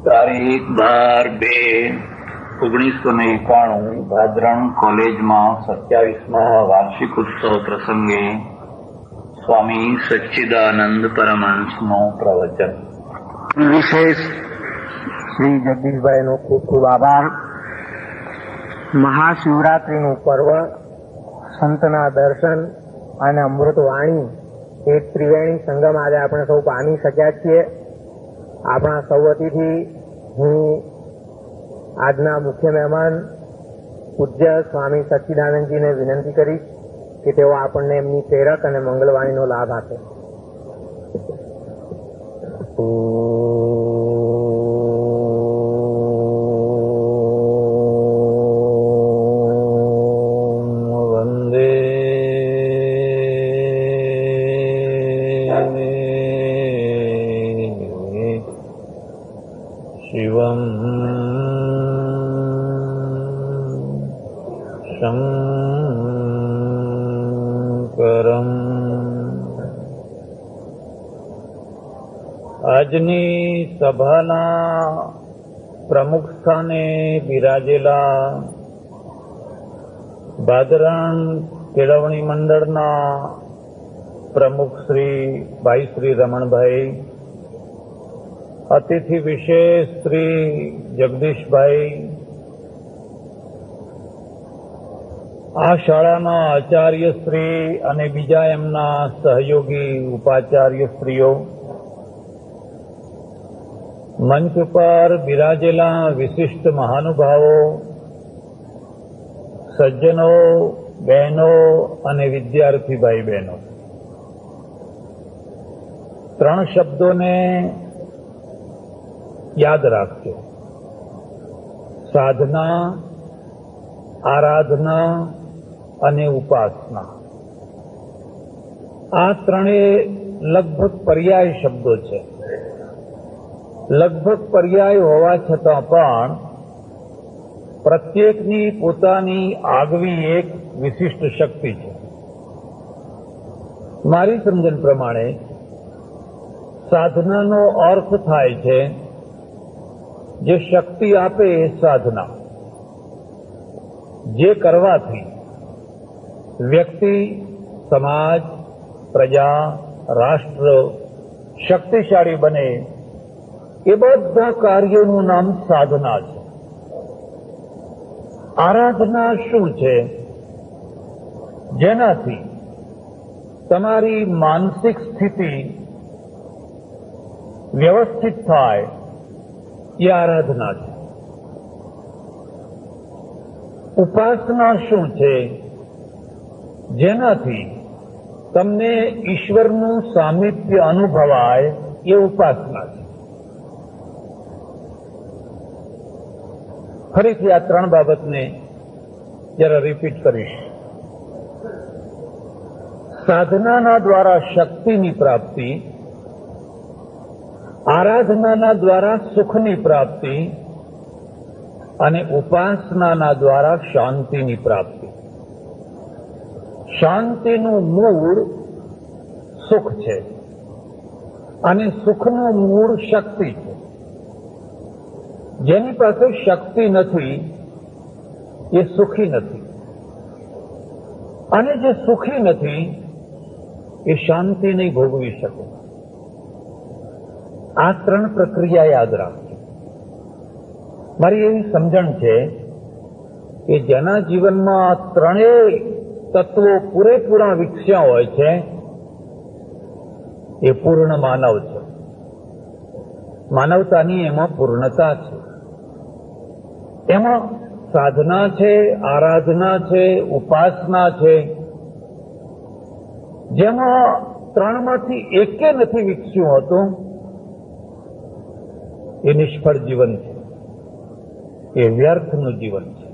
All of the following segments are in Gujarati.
તારીખ 12/2/1991 ભાદરણ કોલેજમાં 27મા વાર્ષિક ઉત્સવ પ્રસંગે સ્વામી સચ્ચિદાનંદ પરમહંસનું પ્રવચન. વિશેષ શ્રી જગદીશભાઈનો ખૂબ ખૂબ આભાર. મહાશિવરાત્રિનું પર્વ, સંતના દર્શન અને અમૃતવાણી એક ત્રિવેણી સંગમ આજે આપણે સૌ પામી શક્યા છીએ. આપણા સૌ વતીથી હું આજના મુખ્ય મહેમાન પૂજ્ય સ્વામી સચ્ચિદાનંદજીને વિનંતી કરીશ કે તેઓ આપણને એમની પ્રેરક અને મંગલવાણીનો લાભ આપે. શિવમ શંકરમ. આજની સભાના પ્રમુખ સ્થાને બિરાજેલા ભાદરણ કેળવણી મંડળના પ્રમુખ શ્રી ભાઈ શ્રી રમણભાઈ, અતિથિ વિશેષ શ્રી જગદીશભાઈ, આ શાળાના આચાર્ય શ્રી અને બીજા એમના સહયોગી ઉપાચાર્ય શ્રીઓ, મંચ ઉપર બિરાજેલા વિશિષ્ટ મહાનુભાવો, સજ્જનો, બહેનો અને વિદ્યાર્થી ભાઈ બહેનો, ત્રણ શબ્દોને યાદ રાખજો: સાધના, આરાધના અને ઉપાસના. આ ત્રણેય લગભગ પર્યાય શબ્દો છે. લગભગ પર્યાય હોવા છતાં પણ પ્રત્યેકની પોતાની આગવી એક વિશિષ્ટ શક્તિ છે. મારી સમજણ પ્રમાણે સાધનાનો અર્થ થાય છે જે શક્તિ આપે એ સાધના, જે કરવાથી વ્યક્તિ, સમાજ, પ્રજા, રાષ્ટ્ર શક્તિશાળી બને, એ બધા કાર્યોનું નામ સાધના છે. આરાધના શું છે? જેનાથી તમારી માનસિક સ્થિતિ વ્યવસ્થિત થાય, એ આરાધના છે. ઉપાસના શું છે? જેનાથી તમને ઈશ્વરનું સામિપ્ય અનુભવાય, એ ઉપાસના છે. ફરીથી આ ત્રણ બાબતને જરા રિપીટ કરીશ. સાધનાના દ્વારા શક્તિની પ્રાપ્તિ, આરાધનાના દ્વારા સુખની પ્રાપ્તિ અને ઉપાસનાના દ્વારા શાંતિની પ્રાપ્તિ. શાંતિનું મૂળ સુખ છે અને સુખનું મૂળ શક્તિ છે. જેની પાસે શક્તિ નથી એ સુખી નથી, અને જે સુખી નથી એ શાંતિ નહીં ભોગવી શકે. આ ત્રણ પ્રક્રિયા યાદ રાખજો. મારી એવી સમજણ છે કે જેના જીવનમાં આ ત્રણેય તત્વો પૂરેપૂરા વિકસ્યા હોય છે એ પૂર્ણ માનવ છે. માનવતાની એમાં પૂર્ણતા છે. એમાં સાધના છે, આરાધના છે, ઉપાસના છે. જેમાં ત્રણમાંથી એકે નથી વિકસ્યું હોતું એ નિષ્ફળ જીવન છે, એ વ્યર્થનું જીવન છે.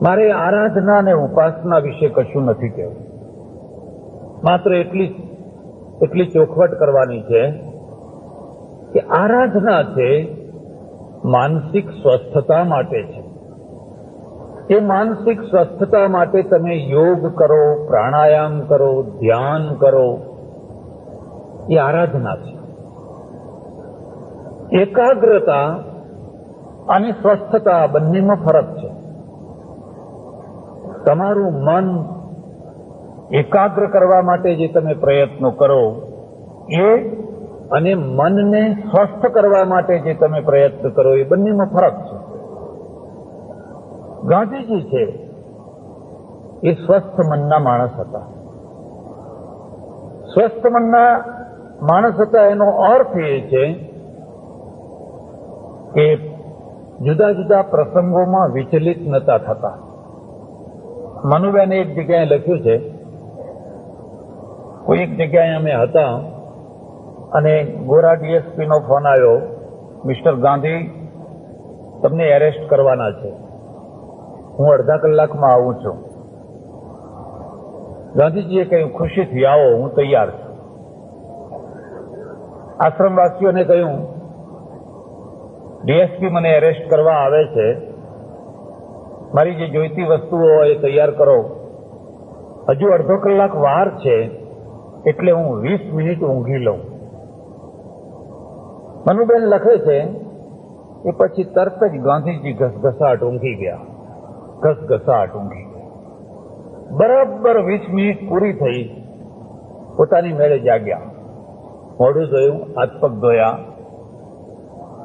મારે આરાધના અને ઉપાસના વિશે કશું નથી કહેવું. માત્ર એટલી ચોખવટ કરવાની છે કે આરાધના છે માનસિક સ્વસ્થતા માટે છે. એ માનસિક સ્વસ્થતા માટે તમે યોગ કરો, પ્રાણાયામ કરો, ધ્યાન કરો, એ આરાધના છે. એકાગ્રતા અને સ્વસ્થતા બંનેમાં ફરક છે. તમારું મન એકાગ્ર કરવા માટે જે તમે પ્રયત્નો કરો એ અને મનને સ્વસ્થ કરવા માટે જે તમે પ્રયત્ન કરો એ બંનેમાં ફરક છે. ગાંધીજી છે એ સ્વસ્થ મનના માણસ હતા. સ્વસ્થ મનના માણસ હતા એનો અર્થ એ છે કે જુદા જુદા પ્રસંગોમાં વિચલિત નતા થતા. મનુબેને એક જગ્યાએ લખ્યું છે, કોઈ એક જગ્યાએ અમે હતા અને ગોરા ડીએસપી નો ફોન આવ્યો, મિસ્ટર ગાંધી તમને એરેસ્ટ કરવાના છે, હું અડધા કલાકમાં આવું છું. ગાંધીજીએ કહ્યું ખુશીથી આવો, હું તૈયાર છું. આશ્રમવાસીઓને કહ્યું ડીએસપી મને એરેસ્ટ કરવા આવે છે, મારી જે જોઈતી વસ્તુઓ હોય એ તૈયાર કરો, હજુ અડધો કલાક વાર છે એટલે હું 20 મિનિટ ઊંઘી લઉં. મનુબેન લખે છે એ પછી તરત જ ગાંધીજી ઘસઘસાટ ઊંઘી ગયા. બરાબર 20 મિનિટ પૂરી થઈ, પોતાની મેળે જાગ્યા, મોઢું ધોયું, હાથ પગ ધોયા.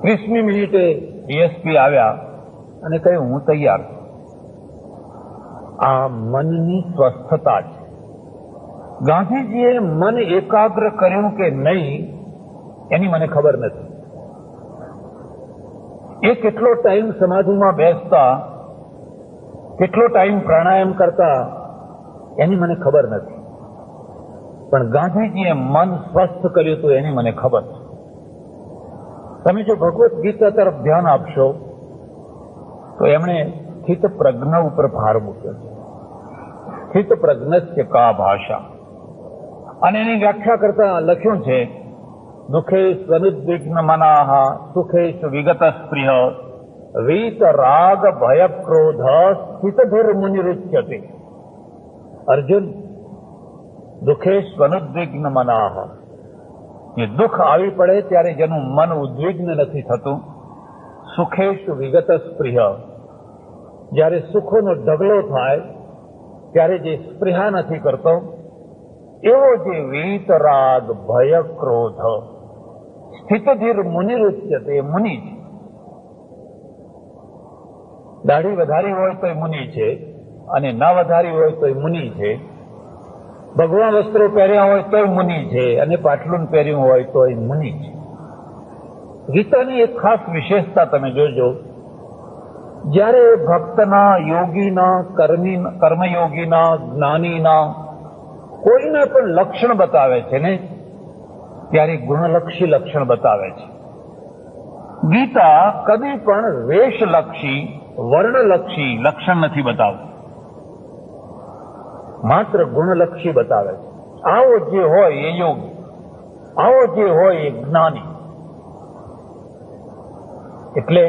30મી મિનિટે ડીએસપી આવ્યા અને કહ્યું હું તૈયાર છું. આ મનની સ્વસ્થતા છે. ગાંધીજીએ મન એકાગ્ર કર્યું કે નહીં એની મને ખબર નથી. એ કેટલો ટાઈમ સમાધિમાં બેસતા, કેટલો ટાઈમ પ્રાણાયામ કરતા એની મને ખબર નથી, પણ ગાંધીજીએ મન સ્વસ્થ કર્યું હતું એની મને ખબર છે. તમે જો ભગવદ્ ગીતા તરફ ધ્યાન આપશો તો એમણે સ્થિત પ્રજ્ઞ ઉપર ભાર મૂક્યો છે. સ્થિત પ્રજ્ઞસ્ય કા ભાષા, અને એની વ્યાખ્યા કરતા લખ્યું છે દુઃખે સ્વનુદ્વિગ્ન મનાહ સુખેશ વિગત સ્પૃહ વીત રાગ ભય ક્રોધ સ્થિતધીર મુનિરુચ્યતે. અર્જુન, દુઃખે સ્વનુદ્વિગ્ન મનાહ, એ દુઃખ આવી પડે ત્યારે જેનું મન ઉદ્વિગ્ન નથી થતું. સુખેશ વિગત સ્પૃહ, જ્યારે સુખોનો ઢગલો થાય ત્યારે જે સ્પૃહા નથી કરતો, એવો જે વીત રાગ ભય ક્રોધ સ્થિતધીર મુનિરુચ્યતે, મુનિ છે. દાઢી વધારી હોય તો મુનિ છે, અને ના વધારી હોય તો મુનિ છે. ભગવા વસ્ત્રો પહેર્યા હોય તો મુનિ છે, અને પાટલું પહેર્યું હોય તો મુનિ છે. ગીતાની એક ખાસ વિશેષતા તમે જોજો, જ્યારે ભક્તના, યોગીના, કર્મયોગીના, જ્ઞાનીના કોઈને પણ લક્ષણ બતાવે છે ને ત્યારે ગુણલક્ષી લક્ષણ બતાવે છે. ગીતા કદી પણ વેશલક્ષી, વર્ણલક્ષી લક્ષણ નથી બતાવતી, માત્ર ગુણલક્ષી બતાવે છે. આવો જે હોય એ યોગી, આવો જે હોય એ જ્ઞાની. એટલે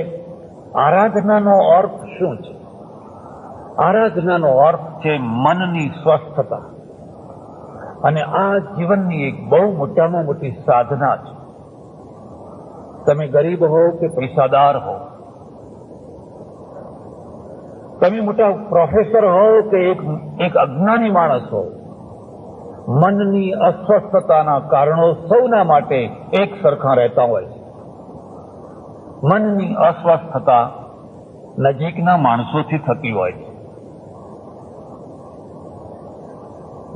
આરાધનાનો અર્થ શું છે? આરાધનાનો અર્થ છે મનની સ્વસ્થતા, અને આ જીવનની એક બહુ મોટામાં મોટી સાધના છે. તમે ગરીબ હો કે પૈસાદાર હો, તમે મોટા પ્રોફેસર હો કે એક અજ્ઞાની માણસ હો, મનની અસ્વસ્થતાના કારણો સૌના માટે એક સરખા રહેતા હોય છે. મનની અસ્વસ્થતા નજીકના માણસોથી થતી હોય છે.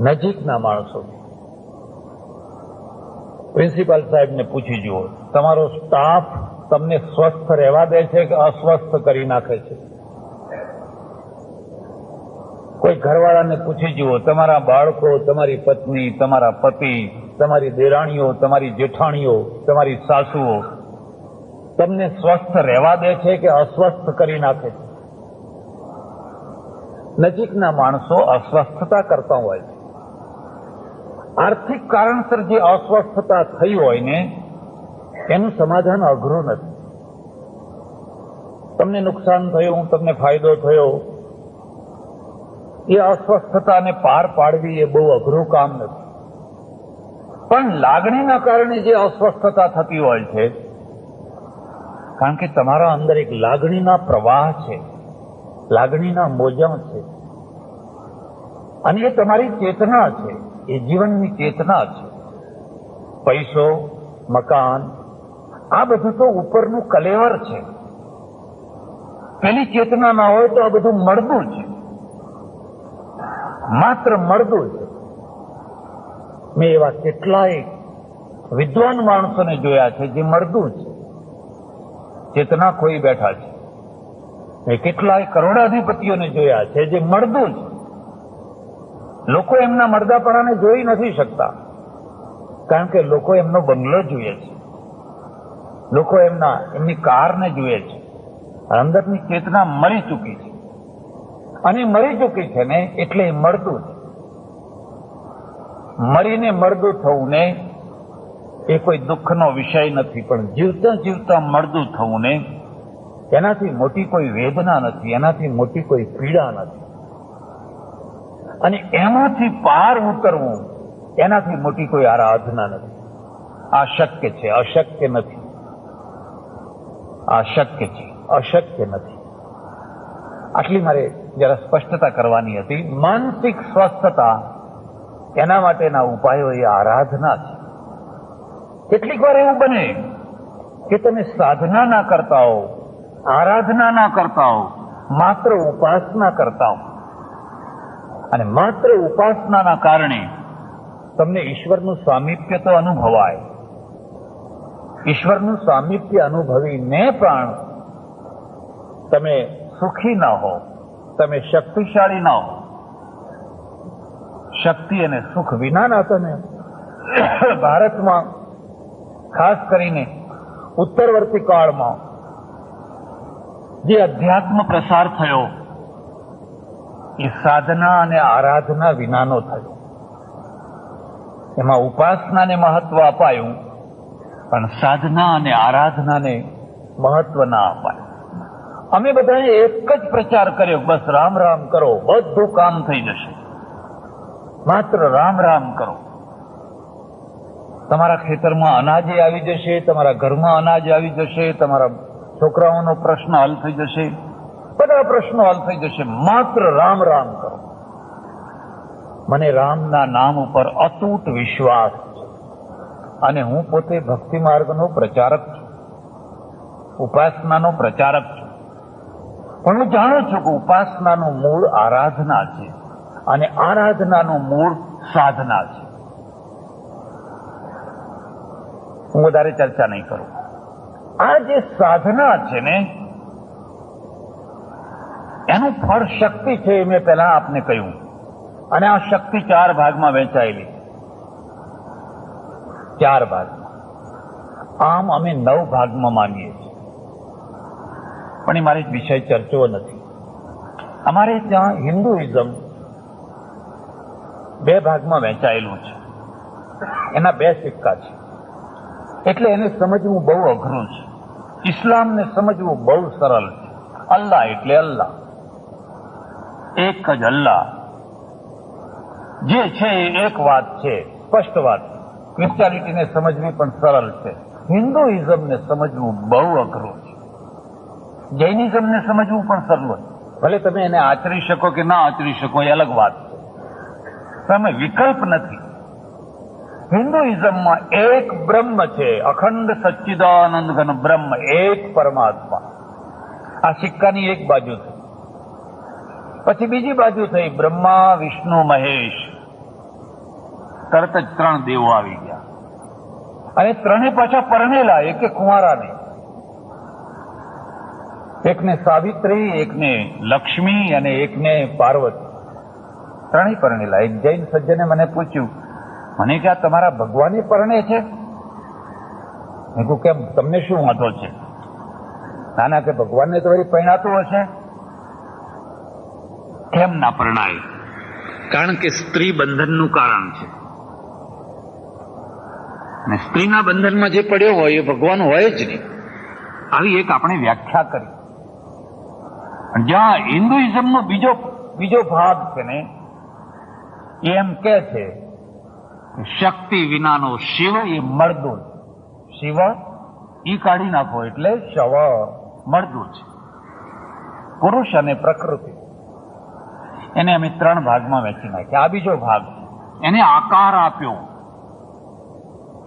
નજીકના માણસો, પ્રિન્સિપાલ સાહેબને પૂછી જુઓ, તમારો સ્ટાફ તમને સ્વસ્થ રહેવા દે છે કે અસ્વસ્થ કરી નાખે છે? કોઈ ઘરવાળાને પૂછી જુઓ, તમારા બાળકો, તમારી પત્ની, તમારા પતિ, તમારી દેરાણીઓ, તમારી જેઠાણીઓ, તમારી સાસુઓ તમને સ્વસ્થ રહેવા દે છે કે અસ્વસ્થ કરી નાખે છે? નજીકના માણસો અસ્વસ્થતા કરતા હોય છે. આર્થિક કારણસર જે અસ્વસ્થતા થઈ હોય ને એનું સમાધાન અઘરું નથી. તમને નુકસાન થયું, તમને ફાયદો થયો, એ અસ્વસ્થતાને પાર પાડવી એ બહુ અઘરું કામ નથી. પણ લાગણીના કારણે જે અસ્વસ્થતા થતી હોય છે કારણ કે તમારા અંદર એક લાગણીના પ્રવાહ છે, લાગણીના મોજા છે, અને એ તમારી ચેતના છે, એ જીવનની ચેતના છે. પૈસો, મકાન, આ બધું તો ઉપરનું કલેવર છે. પેલી ચેતના ના હોય તો આ બધું મળદું છે, માત્ર મળદું છે. મેં એવા કેટલાય વિદ્વાન માણસોને જોયા છે જે મળદું છે, ચેતના ખોઈ બેઠા છે. મેં કેટલાય કરોડાધિપતિઓને જોયા છે જે મળદું છે. લોકો એમના મળદાપણાને જોઈ નથી શકતા, કારણ કે લોકો એમનો બંગલો જુએ છે, લોકો એમની કારને જુએ છે. અંદરની ચેતના મરી ચૂકી છે, અને મરી ચૂકી છે ને એટલે એ મળદું છે. મરીને મળદું થવું ને એ કોઈ દુઃખનો વિષય નથી, પણ જીવતા જીવતા મળદું થવું ને એનાથી મોટી કોઈ વેદના નથી, એનાથી મોટી કોઈ પીડા નથી. અને એમાંથી પાર ઉતરવું એનાથી મોટી કોઈ આરાધના નથી. આ શક્ય છે, અશક્ય નથી. આ શક્ય છે, અશક્ય નથી. આટલી મારે જરા સ્પષ્ટતા કરવાની હતી. માનસિક સ્વસ્થતા, એના માટેના ઉપાયો એ આરાધના છે. કેટલીક વાર એવું બને કે તમે સાધના ના કરતા હો, આરાધના ના કરતા હો, માત્ર ઉપાસના કરતા હો, અને માત્ર ઉપાસનાના કારણે તમને ઈશ્વરનું સામીપ્ય તો અનુભવાય. ઈશ્વરનું સામીપ્ય અનુભવીને પણ તમે સુખી ના હો, તમે શક્તિશાળી ના હો. શક્તિ અને સુખ વિનાના તમે ભારતમાં ખાસ કરીને ઉત્તરવર્તી કાળમાં જે અધ્યાત્મ પ્રસાર થયો એ સાધના અને આરાધના વિનાનો થયો. એમાં ઉપાસનાને મહત્વ અપાયું, પણ સાધના અને આરાધનાને મહત્વ ના અપાયું. અમે બધાએ એક જ પ્રચાર કર્યો, બસ રામ રામ કરો, બધું કામ થઈ જશે. માત્ર રામ રામ કરો. તમારા ખેતરમાં અનાજ આવી જશે, તમારા ઘરમાં અનાજ આવી જશે, તમારા છોકરાઓનો પ્રશ્ન હલ થઈ જશે, બધા પ્રશ્નો હલ થઈ જશે. માત્ર રામ રામ કરો. મને રામના નામ ઉપર અતૂટ વિશ્વાસ છે, અને હું પોતે ભક્તિ માર્ગનો પ્રચારક છું, ઉપાસનાનો પ્રચારક છું. પણ હું જાણું છું કે ઉપાસનાનું મૂળ આરાધના છે, અને આરાધનાનું મૂળ સાધના છે. હું વધારે ચર્ચા નહીં કરું. આ જે સાધના છે ને એનું ફળ શક્તિ છે, એ મેં પહેલા આપને કહ્યું. અને આ શક્તિ 4 ભાગમાં વહેંચાયેલી, 4 ભાગમાં. આમ અમે 9 ભાગમાં માનીએ છીએ, પણ એ મારી વિષય ચર્ચો નથી. અમારે ત્યાં હિન્દુઇઝમ 2 ભાગમાં વહેંચાયેલું છે. એના 2 સિક્કા છે, એટલે એને સમજવું બહુ અઘરું છે. ઇસ્લામને સમજવું બહુ સરળ છે. અલ્લાહ એટલે અલ્લાહ, એક જ અલ્લાહ. જે છે એ એક વાત છે, સ્પષ્ટ વાત. ક્રિશ્ચિયાનિટીને સમજવી પણ સરળ છે. હિન્દુઇઝમને સમજવું બહુ અઘરું છે. જૈનિઝમને સમજવું પણ સરળ છે. ભલે તમે એને આચરી શકો કે ના આચરી શકો એ અલગ વાત છે, તમે વિકલ્પ નથી. હિન્દુઇઝમમાં એક બ્રહ્મ છે, અખંડ સચ્ચિદાનંદ ઘન બ્રહ્મ, એક પરમાત્મા. આ સિક્કાની એક બાજુ થઈ. પછી બીજી બાજુ થઈ બ્રહ્મા, વિષ્ણુ, મહેશ. તરત જ 3 દેવો આવી ગયા, અને 3 પાછા પરણેલા, એકે કુંવારા નહીં. એકને સાવિત્રી, એકને લક્ષ્મી, અને એકને પાર્વતી. 3 પરણેલા. એક જૈન સજ્જને મને પૂછ્યું, મને કે આ તમારા ભગવાને પરણે છે? મેં કહ્યું કેમ, તમને શું વાંધો છે? નાના કે ભગવાનને તો વળી પરણાતું હશે. કેમ ના પરણાય? કારણ કે સ્ત્રી બંધનનું કારણ છે, અને સ્ત્રીના બંધનમાં જે પડ્યો હોય એ ભગવાન હોય જ નહીં. આવી એક આપણે વ્યાખ્યા કરી. જ્યાં હિન્દુઇઝમનો બીજો ભાગ છે ને, એમ કે છે શક્તિ વિનાનો શિવ એ મળદું. શિવ ઈ કાઢી નાખો એટલે શવ મળતું છે. પુરુષ અને પ્રકૃતિ એને અમે 3 ભાગમાં વહેંચી નાખ્યા. આ બીજો ભાગ એને આકાર આપ્યો,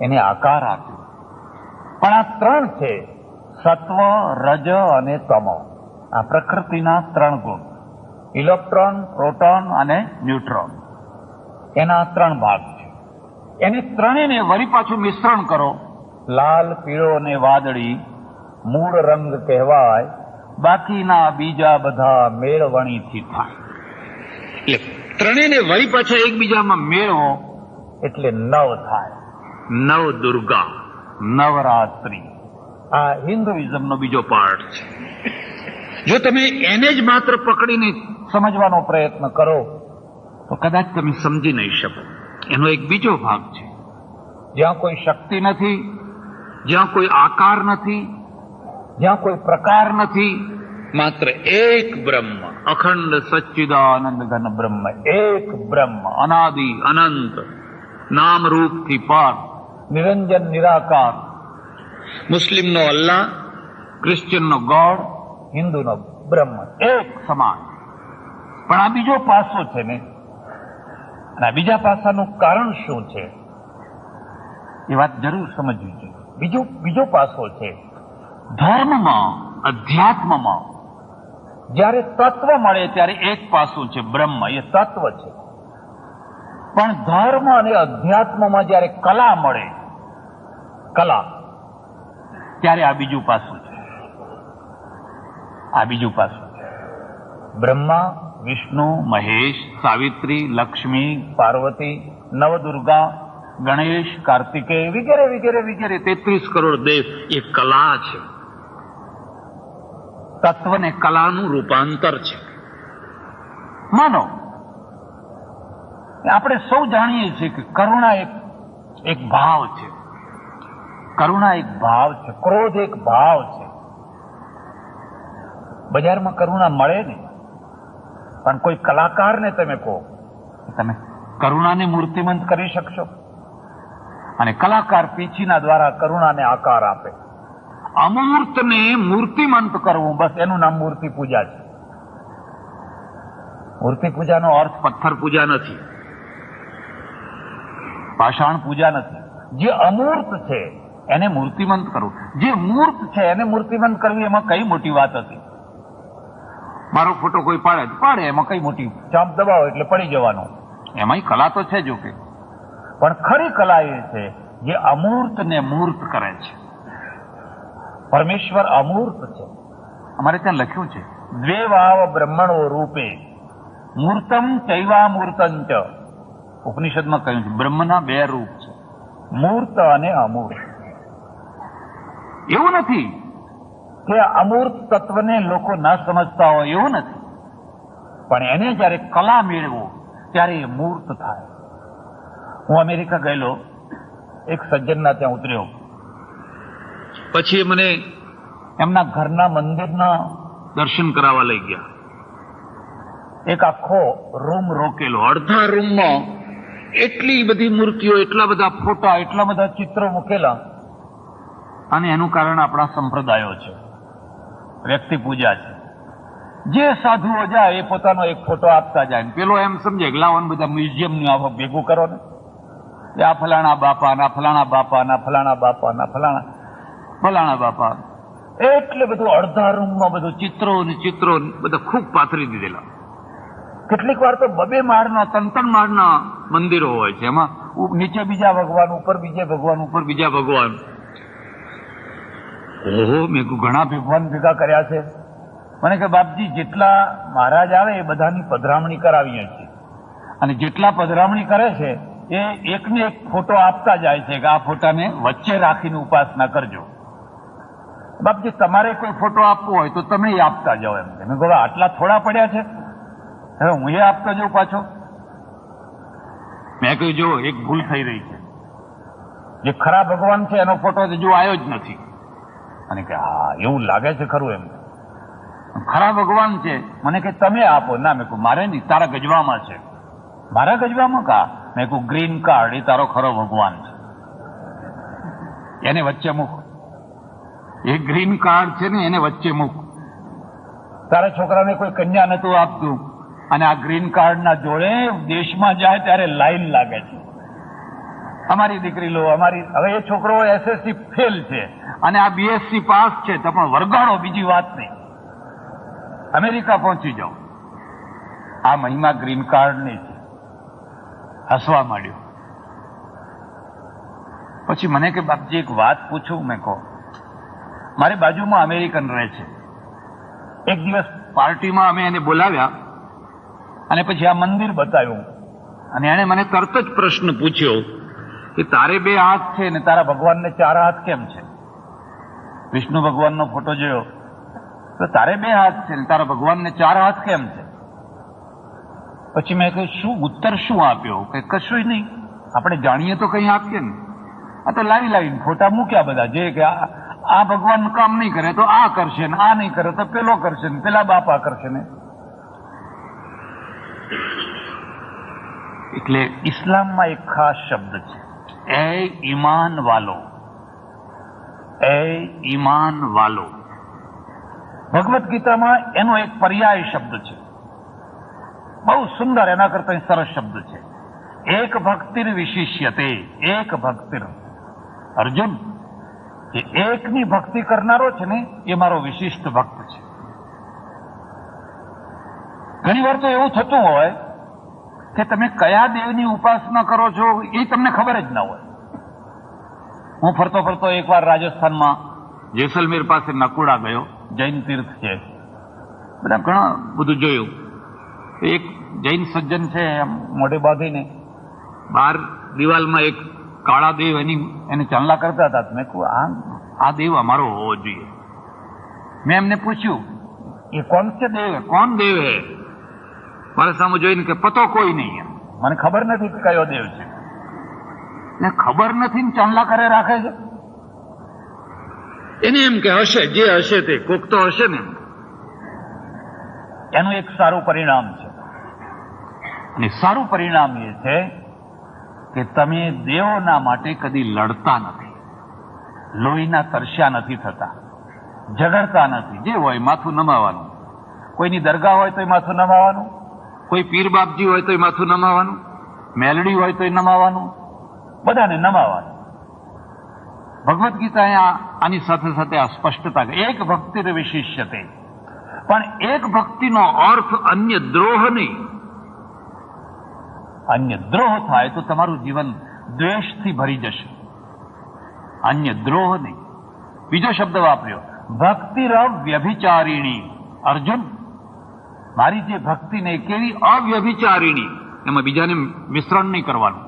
એને આકાર આપ્યો. પણ આ 3 છે, સત્વ, રજ અને તમ. આ પ્રકૃતિના 3 ગુણ, ઇલેક્ટ્રોન, પ્રોટોન અને ન્યુટ્રોન. એના 3 ભાગ છે. એને ત્રણેયને વળી પાછું મિશ્રણ કરો, લાલ, પીળો અને વાદળી મૂળ રંગ કહેવાય. બાકીના બીજા બધા મેળવણીથી થાય. એટલે ત્રણેયને વળી પાછા એકબીજામાં મેળવો એટલે 9 થાય. 9 દુર્ગા, નવરાત્રિ. આ હિન્દુઇઝમનો બીજો પાર્ટ છે. જો તમે એને જ માત્ર પકડીને સમજવાનો પ્રયત્ન કરો તો કદાચ તમે સમજી નહીં શકો. એનો એક બીજો ભાગ છે, જ્યાં કોઈ શક્તિ નથી, જ્યાં કોઈ આકાર નથી, જ્યાં કોઈ પ્રકાર નથી, માત્ર એક બ્રહ્મ, અખંડ સચ્ચિદાનંદ ઘન બ્રહ્મ, એક બ્રહ્મ, અનાદિ અનંત, નામ રૂપથી પાર, નિરંજન નિરાકાર. મુસ્લિમનો અલ્લાહ, ક્રિશ્ચિયનનો ગોડ, હિન્દુનો બ્રહ્મ, એક સમાન. પણ આ બીજો પાસો છે ને, અને આ બીજા પાસાનું કારણ શું છે એ વાત જરૂર સમજવી જોઈએ. બીજો પાસો છે, ધર્મમાં, અધ્યાત્મમાં જ્યારે તત્વ મળે ત્યારે એક પાસું છે બ્રહ્મ, એ તત્વ છે. પણ ધર્મ અને અધ્યાત્મમાં જ્યારે કલા મળે, કલા, ત્યારે આ બીજું પાસું છે. આ બીજું પાસું છે. બ્રહ્મા, વિષ્ણુ, મહેશ, સાવિત્રી, લક્ષ્મી, પાર્વતી, નવદુર્ગા, ગણેશ, કાર્તિકેય વગેરે વગેરે વગેરે 33 કરોડ દેવ એ કલા છે. તત્વને કલાનું રૂપાંતર છે. માનો આપણે સૌ જાણીએ છીએ કે કરુણા એક ભાવ છે. કરુણા એક ભાવ છે, ક્રોધ એક ભાવ છે. બજારમાં કરુણા મળે ને, પણ કોઈ કલાકારને તમે કહો તમે કરુણાને મૂર્તિમંત કરી શકશો? અને કલાકાર પીછીના દ્વારા કરુણાને આકાર આપે. અમૂર્તને મૂર્તિમંત કરવું, બસ એનું નામ મૂર્તિ પૂજા છે. મૂર્તિ પૂજાનો અર્થ પથ્થર પૂજા નથી, પાષાણ પૂજા નથી. જે અમૂર્ત છે એને મૂર્તિમંત કરવું, જે મૂર્ત છે એને મૂર્તિમંત કરવી, એમાં કઈ મોટી વાત હતી? મારો ફોટો કોઈ પાડે એમાં કઈ મોટી, ચાંપ દબાવો એટલે પડી જવાનું, એમાંય કલા તો છે જો કે. પણ ખરી કલા એ છે જે અમૂર્તને મૂર્ત કરે છે. પરમેશ્વર અમૂર્ત છે. અમારે ત્યાં લખ્યું છે, દ્વે વાવ બ્રહ્મણો રૂપે મૂર્તમ ચૈવામૂર્તં ચ. ઉપનિષદમાં કહ્યું છે બ્રહ્મના 2 રૂપ છે, મૂર્ત અને અમૂર્ત. એવું નથી કે અમૂર્ત તત્વને લોકો ન સમજતા હોય, એવું નથી. પણ એને જયારે કલા મેળવો ત્યારે એ મૂર્ત થાય. હું અમેરિકા ગયેલો, એક સજ્જનના ત્યાં ઉતર્યો. પછી મને એમના ઘરના મંદિરના દર્શન કરાવવા લઈ ગયા. એક આખો રૂમ રોકેલો, અડધા રૂમમાં એટલી બધી મૂર્તિઓ, એટલા બધા ફોટા, એટલા બધા ચિત્રો મૂકેલા. અને એનું કારણ આપણા સંપ્રદાયો છે, વ્યક્તિ પૂજા છે. જે સાધુઓ જાય એ પોતાનો એક ફોટો આપતા જાય. પેલો એમ સમજે કે લાવો બધા મ્યુઝિયમનું આ ભેગું કરો ને, આ ફલાણા બાપા, ના ફલાણા બાપા, ના ફલાણા બાપા, ના ફલાણા બાપા. એટલે બધું અડધા રૂમમાં બધું ચિત્રો ને ચિત્રો બધા ખૂબ પાથરી દીધેલા. કેટલીક વાર તો 2 માળના 3 માળના મંદિરો હોય છે, એમાં નીચે બીજા ભગવાન, ઉપર બીજે ભગવાન, ઉપર બીજા ભગવાન. ઓહો, મેં ઘણા ભગવાન ભેગા કર્યા છે. મને કે બાપજી, જેટલા મહારાજ આવે એ બધાની પધરામણી કરાવીએ છીએ, અને જેટલા પધરામણી કરે છે એ એકને એક ફોટો આપતા જાય છે કે આ ફોટાને વચ્ચે રાખીને ઉપાસના કરજો. બાપજી, તમારે કોઈ ફોટો આપવો હોય તો તમે એ આપતા જાઓ. એમ મેં કહ્યું આટલા થોડા પડ્યા છે, હવે હું એ આપતો જાઉં પાછો? મેં કહ્યું જો એક ભૂલ થઈ રહી છે, જે ખરા ભગવાન છે એનો ફોટો હજુ આવ્યો જ નથી. અને કે હા એવું લાગે છે ખરું. એમ ખરા ભગવાન છે, મને કે તમે આપો. ના, મેં કહું મારે નહીં, તારા ગજવામાં છે. મારા ગજવામાં કા? મેં કહું ગ્રીન કાર્ડ એ તારો ખરો ભગવાન છે, એને વચ્ચે મૂક. એ ગ્રીન કાર્ડ છે ને એને વચ્ચે મૂક. તારા છોકરાને કોઈ કન્યા નતું આપતું અને આ ગ્રીન કાર્ડના જોડે દેશમાં જાય ત્યારે લાઈન લાગે છે. અમારી દીકરી લો, અમારી. હવે એ છોકરો એસએસસી ફેલ છે અને આ બીએસસી પાસ છે તો પણ વરગાડો, બીજી વાત નહીં. અમેરિકા પહોંચી જાઓ. આ મહિમા ગ્રીન કાર્ડની છે. હસવા માંડ્યો. પછી મને કે બાપજી એક વાત પૂછું. મેં કહો. મારી બાજુમાં અમેરિકન રહે છે. એક દિવસ પાર્ટીમાં અમે એને બોલાવ્યા અને પછી આ મંદિર બતાવ્યું અને એણે મને તરત જ પ્રશ્ન પૂછ્યો કે તારે 2 હાથ છે ને તારા ભગવાનને 4 હાથ કેમ છે? વિષ્ણુ ભગવાનનો ફોટો જોયો તો તારે 2 હાથ છે ને તારા ભગવાનને 4 હાથ કેમ છે? પછી મેં કહ્યું શું ઉત્તર શું આપ્યો? કે કશું નહીં, આપણે જાણીએ તો કંઈ આપીએ ને. આ તો લાવીને ફોટા મૂક્યા બધા, જે કે આ ભગવાન કામ નહીં કરે તો આ કરશે ને, આ નહીં કરે તો પેલો કરશે ને, પેલા બાપા કરશે ને. એટલે ઇસ્લામમાં એક ખાસ શબ્દ છે, એ ઈમાન વાલો. એ ઈમાન વાલો. ભગવદ્ ગીતામાં એનો એક પર્યાય શબ્દ છે, બહુ સુંદર, એના કરતા સરસ શબ્દ છે. એક ભક્તિર વિશિષ્યતે. એક ભક્તિર. અર્જુન, જે એકની ભક્તિ કરનારો છે ને એ મારો વિશિષ્ટ ભક્ત છે. ઘણી વાર તો એવું થતું હોય કે તમે કયા દેવની ઉપાસના કરો છો એ તમને ખબર જ ના હોય. હું ફરતો ફરતો એકવાર રાજસ્થાનમાં જેસલમેર પાસે નકુડા ગયો. જૈન તીર્થ છે, બધા ઘણા બધું જોયું. એક જૈન સજ્જન છે, મોઢે બાંધીને બહાર દિવાલમાં એક કાળા દેવ એને ચાંદલા કરતા હતા. મેં કહ્યું આ દેવ અમારો હોવો જોઈએ. મેં એમને પૂછ્યું એ કોણ છે દેવ? કોણ દેવ હે? મારે સામે જોઈને કે પતો કોઈ નહીં, મને ખબર નથી કે કયો દેવ છે. ને ખબર નથી ને ચાંદલા કરે રાખે છે. એને એમ કે હશે, જે હશે તે કોક તો હશે ને. એનું એક સારું પરિણામ છે, અને સારું પરિણામ એ છે કે તમે દેવોના માટે કદી લડતા નથી, લોહીના તરસ્યા નથી થતા, ઝઘડતા નથી. જે હોય માથું નમાવાનું. કોઈની દરગાહ હોય તો માથું નમાવાનું, કોઈ પીર બાપજી હોય તો માથું નમાવાનું, મેલડી હોય તો નમાવાનું, બધાને નમાવાનું. ભગવદ્ ગીતા આની સાથે સાથે આ સ્પષ્ટતા કે એક ભક્તિ વિશિષ્યતે. પણ એક ભક્તિનો અર્થ અન્ય દ્રોહ નહીં. અન્ય દ્રોહ થાય તો તમારું જીવન દ્વેષથી ભરી જશે. અન્ય દ્રોહ નહીં. બીજો શબ્દ વાપર્યો, ભક્તિરવ વ્યભિચારિણી. અર્જુન, મારી જે ભક્તિને કેવી અવ્યભિચારિણી, એમાં બીજાને મિશ્રણ નહીં કરવાનું.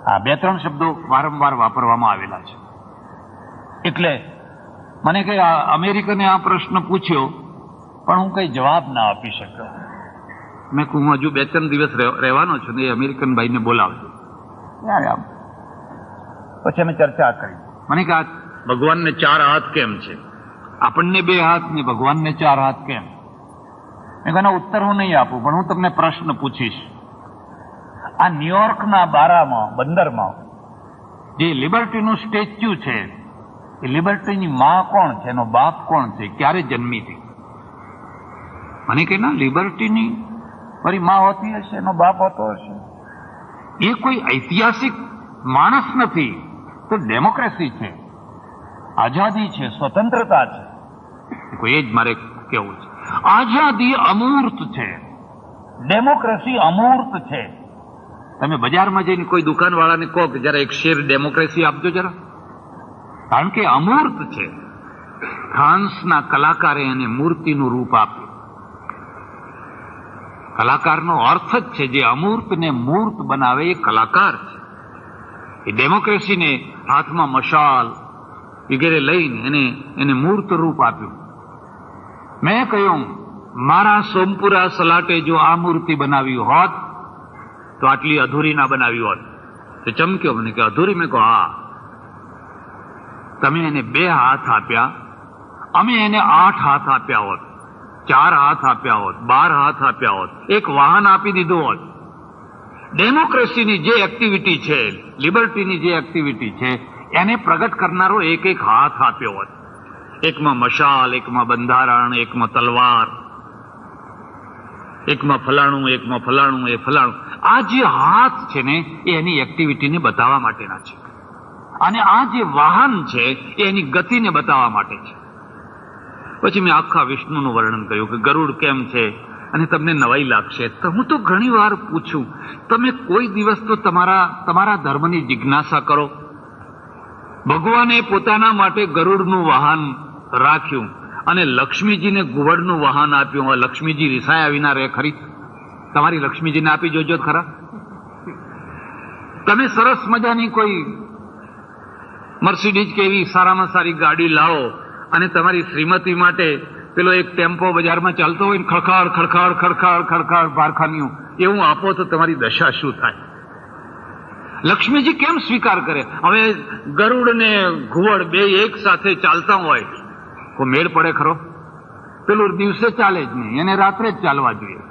આ 2-3 શબ્દો વારંવાર વાપરવામાં આવેલા છે. એટલે મને કે અમેરિકને આ પ્રશ્ન પૂછ્યો પણ હું કઈ જવાબ ના આપી શક્યો. મેં કહું હું હજુ 2-3 દિવસ રહેવાનો છું ને એ અમેરિકન ભાઈને બોલાવજો. પછી અમે ચર્ચા કરી. મને કે આ ભગવાનને 4 હાથ કેમ છે? આપણને 2 હાથ ને ભગવાનને 4 હાથ કેમ? મેં કહ્યું ઉત્તર હું નહીં આપું, પણ હું તમને પ્રશ્ન પૂછીશ. આ ન્યુયોર્કના બારામાં, બંદરમાં જે લિબર્ટીનું સ્ટેચ્યુ છે, એ લિબર્ટીની માં કોણ છે? એનો બાપ કોણ છે? ક્યારે જન્મી હતી? મને કે ના, લિબર્ટીની મારી માં હોતી હશે, એનો બાપ હોતો હશે. એ કોઈ ઐતિહાસિક માણસ નથી, તો ડેમોક્રેસી છે, આઝાદી છે, સ્વતંત્રતા છે. એ જ મારે કેવું છે. આઝાદી અમૂર્ત છે, ડેમોક્રેસી અમૂર્ત છે. તમે બજારમાં જઈને કોઈ દુકાનવાળાને કહો કે જરા એક શેર ડેમોક્રેસી આપજો જરા, કારણ કે અમૂર્ત છે. ફ્રાન્સના કલાકારે એને મૂર્તિનું રૂપ આપ્યું. કલાકારનો અર્થ જ છે જે અમૂર્તને મૂર્ત બનાવે એ કલાકાર છે. એ ડેમોક્રેસીને હાથમાં મશાલ વગેરે લઈને એને મૂર્ત રૂપ આપ્યું. મેં કહ્યું મારા સોમપુરા સલાટે જો આ મૂર્તિ બનાવી હોત તો આટલી અધૂરી ના બનાવી હોત. તો ચમક્યો મને કે અધૂરી? મેં કહું હા. તમે એને 2 હાથ આપ્યા, અમે એને 8 હાથ આપ્યા હોત, 4 હાથ આપ્યા હોત, 12 હાથ આપ્યા હોત, એક વાહન આપી દીધું હોત. ડેમોક્રેસીની જે એક્ટિવિટી છે, લિબર્ટીની જે એક્ટિવિટી છે, એને પ્રગટ કરનારો એક એક હાથ આપ્યો હોત. એકમાં મશાલ, એકમાં બંધારણ, એકમાં તલવાર, એકમાં ફલાણું, એકમાં ફલાણું, એ ફલાણું. આ જે હાથ છે ને એ એની એક્ટિવિટીને બતાવવા માટેના છે, અને આ જે વાહન છે એ એની ગતિને બતાવવા માટે છે. પછી મેં આખા વિષ્ણુનું વર્ણન કર્યું કે ગરુડ કેમ છે, અને તમને નવાઈ લાગશે તો હું તો ઘણી વાર પૂછું, તમે કોઈ દિવસ તો તમારા ધર્મની જિજ્ઞાસા કરો. ભગવાને પોતાના માટે ગરુડનું વાહન રાખ્યું અને લક્ષ્મીજીને ઘુવડનું વાહન આપ્યું. હવે લક્ષ્મીજી રિસાયા વિના રહે ખરી? તમારી લક્ષ્મીજીને આપી જોજો ખરા. તમે સરસ મજાની કોઈ મર્સિડીઝ કે એવી સારામાં સારી ગાડી લાવો અને તમારી શ્રીમતી માટે પેલો એક ટેમ્પો બજારમાં ચાલતો હોય ને ખડખાડ ખડખાડ ખડખાડ ખડખાડ ભારખાનીઓ એવું આપો તો તમારી દશા શું થાય? લક્ષ્મીજી કેમ સ્વીકાર કરે? હવે ગરુડ ને ઘુવડ બે એક સાથે ચાલતા હોય તો મેળ પડે ખરો? પેલું દિવસે ચાલે જ નહીં, એને રાત્રે જ ચાલવા જોઈએ.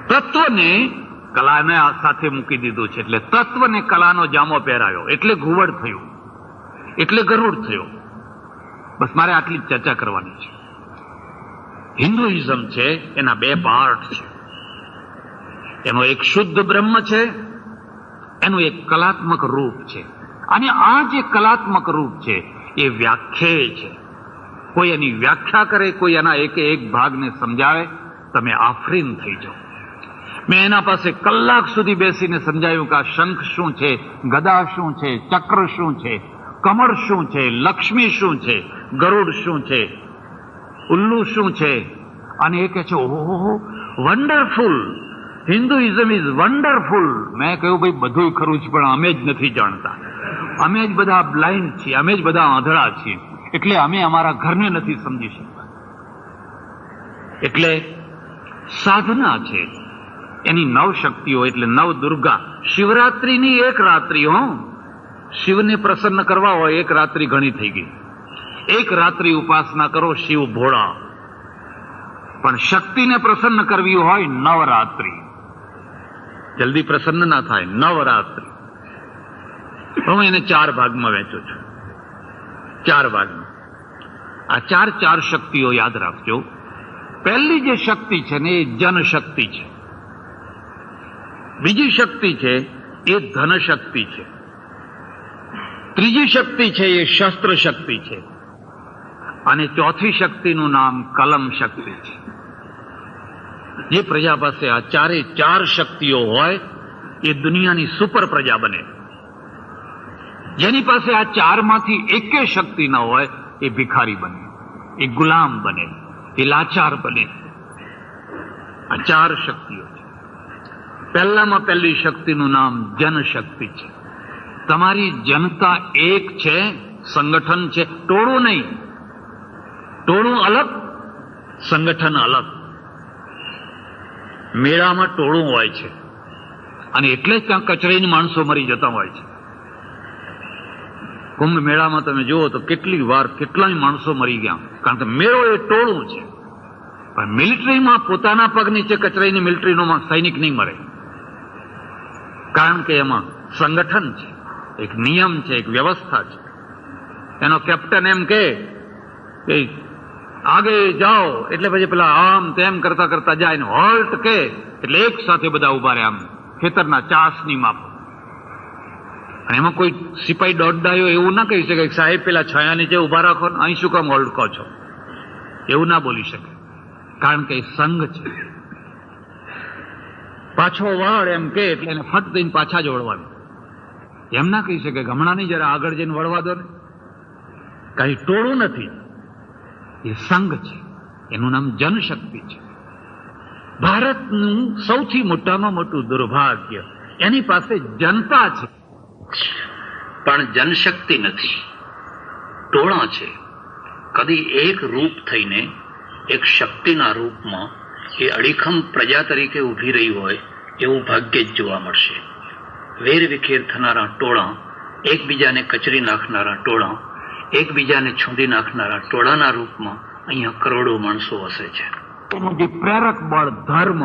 તત્વને કલાને સાથે મૂકી દીધું છે, એટલે તત્વને કલાનો જામો પહેરાયો, એટલે ઘુવડ થયું, એટલે ગરુડ થયો. બસ મારે આટલી જ ચર્ચા કરવાની છે. હિન્દુઇઝમ છે એના બે પાર્ટ છે. એનો એક શુદ્ધ બ્રહ્મ છે, એનું એક કલાત્મક રૂપ છે. અને આ જે કલાત્મક રૂપ છે એ વ્યાખ્યાય છે. કોઈ એની વ્યાખ્યા કરે, કોઈ એના એક એક ભાગને સમજાવે, તમે આફરીન થઈ જાઓ. મેં એના પાસે કલાક સુધી બેસીને સમજાવ્યું કે આ શંખ શું છે, ગદા શું છે, ચક્ર શું છે, કમળ શું છે, લક્ષ્મી શું છે, ગરુડ શું છે, ઉલ્લુ શું છે. અને એ કહે છે ઓહો વન્ડરફુલ, હિન્દુઇઝમ ઇઝ વન્ડરફુલ. મેં કહ્યું ભાઈ બધું ખરું છે, પણ અમે જ નથી જાણતા. અમે જ બધા બ્લાઇન્ડ છીએ, અમે જ બધા આંધળા છીએ, એટલે અમે અમારા ઘરને નથી સમજી શકતા. એટલે સાધના છે એની નવ શક્તિઓ, એટલે નવ દુર્ગા. શિવરાત્રીની એક રાત્રિ, શિવને પ્રસન્ન કરવા હોય એક રાત્રિ ઘણી થઈ ગઈ. એક રાત્રિ ઉપાસના કરો શિવ ભોળા, પણ શક્તિને પ્રસન્ન કરવી હોય નવરાત્રિ. જલ્દી પ્રસન્ન ના થાય. નવરાત્રિ હું એને 4 ભાગમાં વહેંચું છું. 4 ભાગમાં. આ ચાર શક્તિઓ યાદ રાખજો. પહેલી જે શક્તિ છે ને એ જનશક્તિ છે. બીજી શક્તિ છે એ ધન શક્તિ છે. ત્રીજી શક્તિ છે એ શસ્ત્ર શક્તિ છે. અને ચોથી શક્તિનું નામ કલમ શક્તિ છે. જે પ્રજા પાસે આ 4 શક્તિઓ હોય એ દુનિયાની સુપર પ્રજા બને. જેની પાસે આ 4માંથી એકે શક્તિ ન હોય એ ભિખારી બને, એ ગુલામ બને, એ લાચાર બને. આ 4 શક્તિઓ છે. પહેલામાં પહેલી શક્તિનું નામ જનશક્તિ છે. તમારી જનતા એક છે, સંગઠન છે, ટોળું નહીં. ટોળું અલગ, સંગઠન અલગ. મેળામાં ટોળું હોય છે અને એટલે જ ત્યાં કચરાઈને માણસો મરી જતા હોય છે. કુંભ મેળામાં તમે જુઓ તો કેટલી વાર કેટલાય માણસો મરી ગયા, કારણ કે મેળો એ ટોળું છે. પણ મિલિટરીમાં પોતાના પગ નીચે કચરાઈને મિલિટરીનો સૈનિક નહીં મરે, કારણ કે એમાં સંગઠન છે, એક નિયમ છે, એક વ્યવસ્થા છે. એનો કેપ્ટન એમ કે આગે જાઓ એટલે પછી પેલા આમ તેમ કરતા કરતા જાય ને હોલ્ટ કે એટલે એક સાથે બધા ઉભા રહે, આમ ખેતરના ચાસની માપ. અને એમાં કોઈ સિપાઈ દોડાયો એવું ના કહી શકે સાહેબ પેલા છાયા નીચે ઉભા રાખો ને અહીં શું કામ હોલ્ટ કહો છો, એવું ના બોલી શકે, કારણ કે એ સંઘ છે. પાછો વળ એમ કે એટલે એને ફટ દઈને પાછા જ વળવાનું. એમ ના કહી શકે હમણાં નહીં, જરા આગળ જઈને વળવા દો ને. કઈ ટોળું નથી, એ સંઘ છે. એનું નામ જનશક્તિ છે. ભારતનું સૌથી મોટામાં મોટું દુર્ભાગ્ય એની પાસે જનતા છે પણ જનશક્તિ નથી, ટોળા છે. કદી એક રૂપ થઈને એક શક્તિના રૂપમાં એ અડીખમ પ્રજા તરીકે ઉભી રહી હોય એવું ભાગ્ય જ જોવા મળશે. વેરવિખેર થનારા ટોળા, એકબીજાને કચરી નાખનારા ટોળા, એકબીજાને છૂંદી નાખનારા ટોળાના રૂપમાં અહીંયા કરોડો માણસો વસે છે. એનું જે પ્રેરક બળ ધર્મ,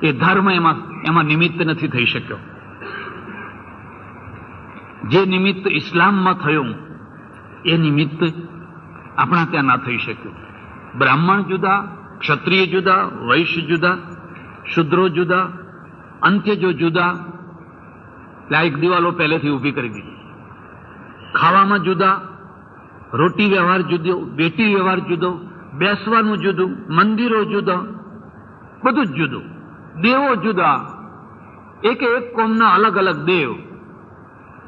એ ધર્મ એમાં નિમિત્ત નથી થઈ શક્યો. જે નિમિત્ત ઇસ્લામમાં થયું એ નિમિત્ત આપણા ત્યાં ના થઈ શક્યું. બ્રાહ્મણ જુદા, ક્ષત્રિય જુદા, વૈશ્ય જુદા, શુદ્રો જુદા, અંત્યજો જુદા. ત્યાં એક દિવાલો પહેલેથી ઊભી કરી દીધી. ખાવામાં જુદા, રોટી વ્યવહાર જુદો, બેટી વ્યવહાર જુદો, બેસવાનું જુદું, મંદિરો જુદા, બધું જ જુદું. દેવો જુદા, એક કોમના અલગ અલગ દેવ.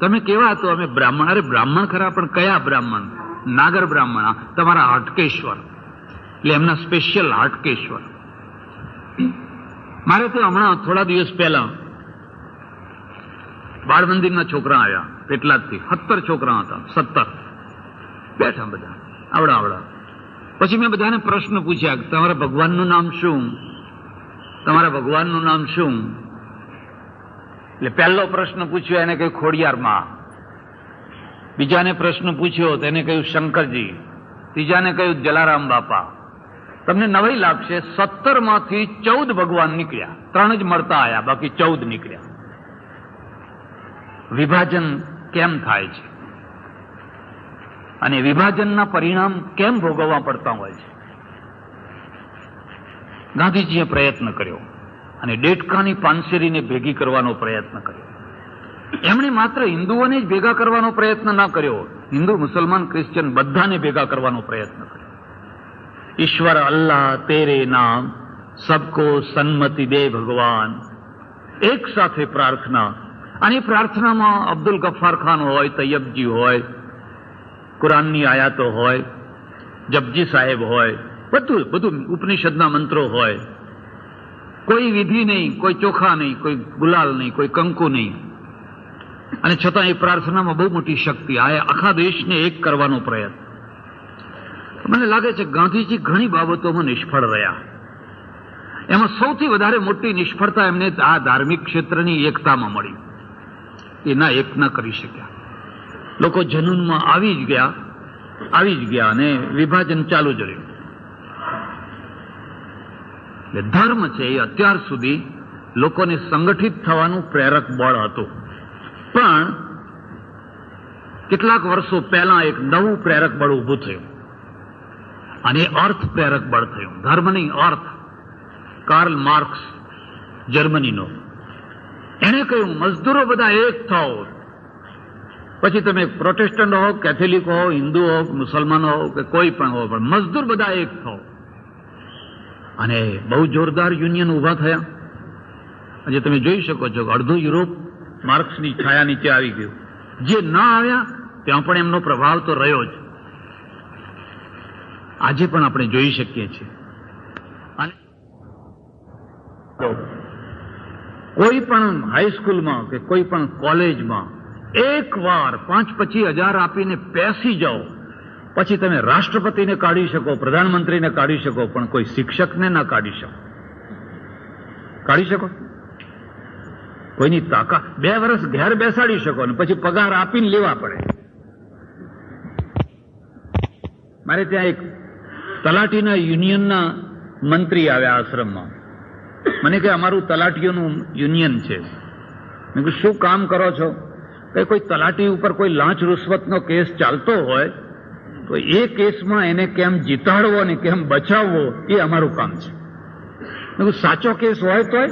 તમે કેવા તો અમે બ્રાહ્મણ. અરે બ્રાહ્મણ ખરા, પણ કયા બ્રાહ્મણ? નાગર બ્રાહ્મણ, તમારા હાટકેશ્વર, એટલે એમના સ્પેશિયલ હાટકેશ્વર. મારે તો હમણાં થોડા દિવસ પહેલા બાળ મંદિરના છોકરા આવ્યા, પેટલાદથી 17 છોકરા હતા, 17 બેઠા બધા આવડા. પછી મેં બધાને પ્રશ્ન પૂછ્યા કે તમારા ભગવાનનું નામ શું? તમારા ભગવાનનું નામ શું? એટલે પહેલો પ્રશ્ન પૂછ્યો એને કહ્યું ખોડિયારમાં, બીજાને પ્રશ્ન પૂછ્યો તો એને કહ્યું શંકરજી, ત્રીજાને કહ્યું જલારામ બાપા. તમને નવાઈ લાગશે, 17 માંથી 14 ભગવાન નીકળ્યા. 3 જ મળતા આવ્યા, બાકી 14 નીકળ્યા. વિભાજન કેમ થાય છે અને વિભાજનના પરિણામ કેમ ભોગવવા પડતા હોય છે? ગાંધીજીએ પ્રયત્ન કર્યો અને ડેટકાની પાનસેરીને ભેગી કરવાનો પ્રયત્ન કર્યો. એમણે માત્ર હિન્દુઓને જ ભેગા કરવાનો પ્રયત્ન ના કર્યો, હિન્દુ, મુસલમાન, ક્રિશ્ચિયન બધાને ભેગા કરવાનો પ્રયત્ન કર્યો. ઈશ્વર અલ્લાહ તેરે નામ સબકો સન્મતિ દે ભગવાન. એક સાથે પ્રાર્થના. અને પ્રાર્થનામાં અબ્દુલ ગફ્ફાર ખાન હોય, તૈયબજી હોય, કુરાનની આયાતો હોય, જપજી સાહેબ હોય, બધું ઉપનિષદના મંત્રો હોય. કોઈ વિધિ નહીં, કોઈ ચોખા નહીં, કોઈ ગુલાલ નહીં, કોઈ કંકુ નહીં. અને છતાં એ પ્રાર્થનામાં બહુ મોટી શક્તિ. આ આખા દેશને એક કરવાનો પ્રયત્ન. મને લાગે છે ગાંધીજી ઘણી બાબતોમાં નિષ્ફળ રહ્યા. એમાં સૌથી વધારે મોટી નિષ્ફળતા એમને આ ધાર્મિક ક્ષેત્રની એકતામાં મળી. એના એક ન કરી શક્યા. લોકો જનૂનમાં આવી જ ગયા અને વિભાજન ચાલુ જ રહ્યું. એટલે ધર્મ છે એ અત્યાર સુધી લોકોને સંગઠિત થવાનું પ્રેરક બળ હતું. પણ કેટલાક વર્ષો પહેલા એક નવું પ્રેરક બળ ઊભું થયું અને અર્થ પ્રેરક બળ થયું. ધર્મ નહીં, અર્થ. કાર્લ માર્ક્સ, જર્મનીનો, એણે કહ્યું મજદૂરો બધા એક થાઓ. પછી તમે પ્રોટેસ્ટન્ટ હો, કેથોલિક હો, હિન્દુ હો, મુસલમાનો હો કે કોઈ પણ હો, પણ મજદૂર બધા એક થાઓ. અને બહુ જોરદાર યુનિયન ઉભા થયા. આજે તમે જોઈ શકો છો કે અડધું યુરોપ માર્ક્સની છાયા નીચે આવી ગયું. જે ના આવ્યા ત્યાં પણ એમનો પ્રભાવ તો રહ્યો જ. આજે પણ આપણે જોઈ શકીએ છીએ. અને કોઈ પણ હાઈસ્કૂલમાં કે કોઈ પણ કોલેજમાં એક વાર 5-25 હજાર આપીને પેસી જાઓ, પછી તમે રાષ્ટ્રપતિને કાઢી શકો, પ્રધાનમંત્રીને કાઢી શકો, પણ કોઈ શિક્ષકને ના કાઢી શકો. કાઢી શકો? કોઈની તાકાત 2 વર્ષ ઘેર બેસાડી શકો ને પછી પગાર આપીને લેવા પડે. મારે ત્યાં એક તલાટીના યુનિયનના મંત્રી આવ્યા આશ્રમમાં. મને કે અમારું તલાટીઓનું યુનિયન છે. મેં કહ્યું શું કામ કરો છો? કે કોઈ તલાટી ઉપર કોઈ લાંચ રૂશ્વતનો કેસ ચાલતો હોય તો એ કેસમાં એને કેમ જીતાડવો ને કેમ બચાવવો એ અમારું કામ છે. મેં કહ્યું સાચો કેસ હોય તોય?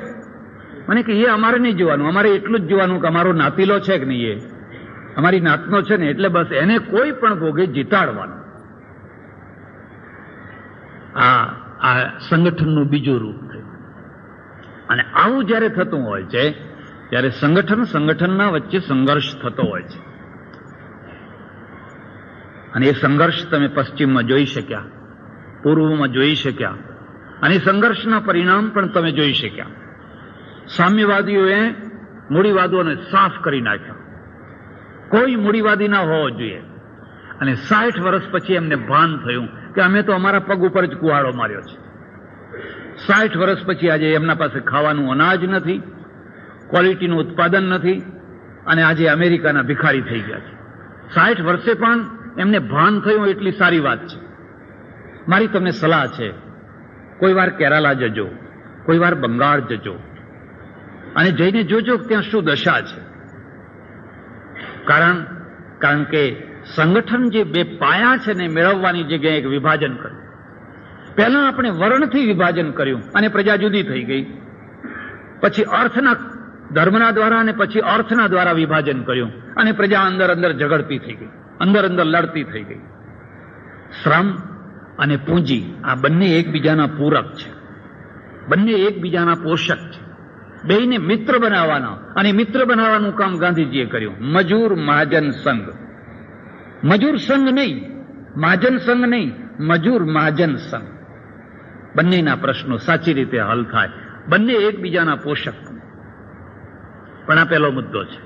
મને કે એ અમારે નહીં જોવાનું, અમારે એટલું જ જોવાનું કે અમારો નાતીલો છે કે નહીં, એ અમારી નાતનો છે ને, એટલે બસ એને કોઈ પણ ભોગે જીતાડવાનું. આ સંગઠનનું બીજું રૂપ થયું. અને આવું જયારે થતું હોય છે ત્યારે સંગઠનના વચ્ચે સંઘર્ષ થતો હોય છે. અને એ સંઘર્ષ તમે પશ્ચિમમાં જોઈ શક્યા, પૂર્વમાં જોઈ શક્યા, અને સંઘર્ષના પરિણામ પણ તમે જોઈ શક્યા. સામ્યવાદીઓએ મૂડીવાદોને સાફ કરી નાખ્યા. કોઈ મૂડીવાદી ના હોવો જોઈએ. અને 60 વર્ષ પછી એમને ભાન થયું કે અમે તો અમારા પગ ઉપર જ કુહાડો માર્યો છે. 60 વર્ષ પછી આજે એમના પાસે ખાવાનું અનાજ નથી, ક્વોલિટીનું ઉત્પાદન નથી, અને આજે અમેરિકાના ભિખારી થઈ ગયા છે. 60 વર્ષે પણ એમને ભાન થયું, એટલી સારી વાત છે. મારી તમને સલાહ છે, કોઈ વાર કેરાલા જજો, કોઈ વાર બંગાળ જજો અને જઈને જોજો ત્યાં શું દશા છે. કારણ કે સંગઠન જે બે પાયા છે ને મેળવવાની જગ્યાએ એક વિભાજન કર્યું. પહેલા આપણે વર્ણથી વિભાજન કર્યું અને પ્રજા જુદી થઈ ગઈ. પછી અર્થના ધર્મના દ્વારા અને પછી અર્થના દ્વારા વિભાજન કર્યું અને પ્રજા અંદર અંદર ઝઘડતી થઈ ગઈ, અંદર અંદર લડતી થઈ ગઈ. શ્રમ અને પૂંજી આ બંને એકબીજાના પૂરક છે, બંને એકબીજાના પોષક છે. બેયને મિત્ર બનાવવાના અને મિત્ર બનાવવાનું કામ ગાંધીજીએ કર્યું. મજૂર મહાજન સંઘ, મજૂર સંઘ નહીં, મહાજન સંઘ નહીં, મજૂર મહાજન સંઘ. બંનેના પ્રશ્નો સાચી રીતે હલ થાય, બંને એકબીજાના પોષક. પણ આ પહેલો મુદ્દો છે.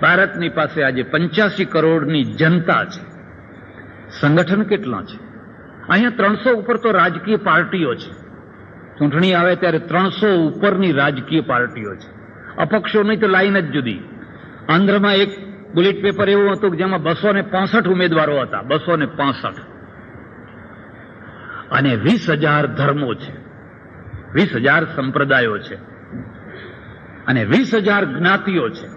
ભારતની પાસે આજે 85 કરોડની જનતા છે, સંગઠન કેટલા છે? અહીંયા 300 ઉપર તો રાજકીય પાર્ટીઓ છે. ચૂંટણી આવે ત્યારે 300 ઉપરની રાજકીય પાર્ટીઓ છે. અપક્ષોની તો લાઈન જ જુદી. આંધ્રમાં એક બુલેટ પેપર એવું હતું કે જેમાં 265 ઉમેદવારો હતા, 265, અને 20,000 ધર્મો છે, 20,000 સંપ્રદાયો છે અને 20,000 જ્ઞાતિઓ છે.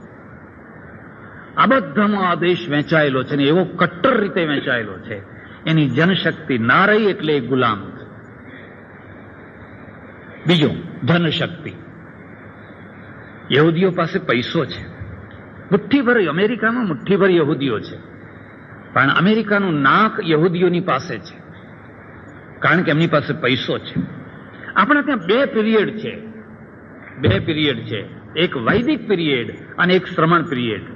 આ બધામાં આ દેશ વહેંચાયેલો છે ને એવો કટ્ટર રીતે વહેંચાયેલો છે. એની જનશક્તિ ના રહી એટલે એ ગુલામ છે. બીજું, ધનશક્તિ. યહૂદીઓ પાસે પૈસો છે, મુઠ્ઠીભર. અમેરિકામાં મુઠ્ઠીભર યહૂદીઓ છે, પણ અમેરિકાનું નાક યહૂદીઓની પાસે છે, કારણ કે એમની પાસે પૈસો છે. આપણા ત્યાં બે પીરિયડ છે, એક વૈદિક પીરિયડ અને એક શ્રમણ પીરિયડ.